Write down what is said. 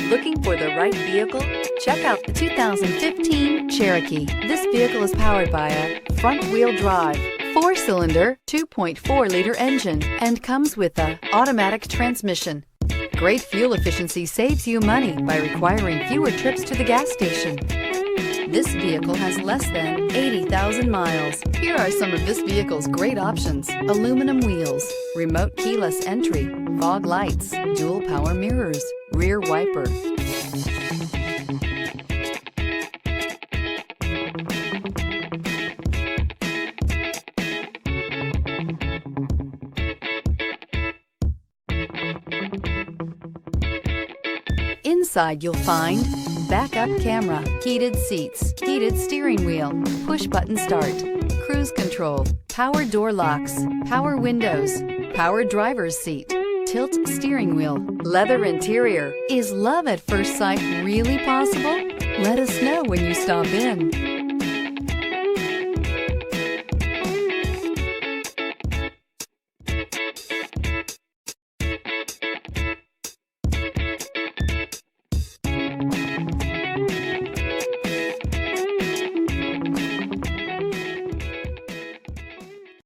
Looking for the right vehicle? Check out the 2015 Cherokee. This vehicle is powered by a front-wheel drive, 4-cylinder, 2.4-liter engine, and comes with an automatic transmission. Great fuel efficiency saves you money by requiring fewer trips to the gas station. This vehicle has less than 80,000 miles. Here are some of this vehicle's great options: aluminum wheels, remote keyless entry, fog lights, dual power mirrors, rear wiper. Inside you'll find backup camera, heated seats, heated steering wheel, push-button start, cruise control, power door locks, power windows, power driver's seat, tilt steering wheel, leather interior. Is love at first sight really possible? Let us know when you stop in.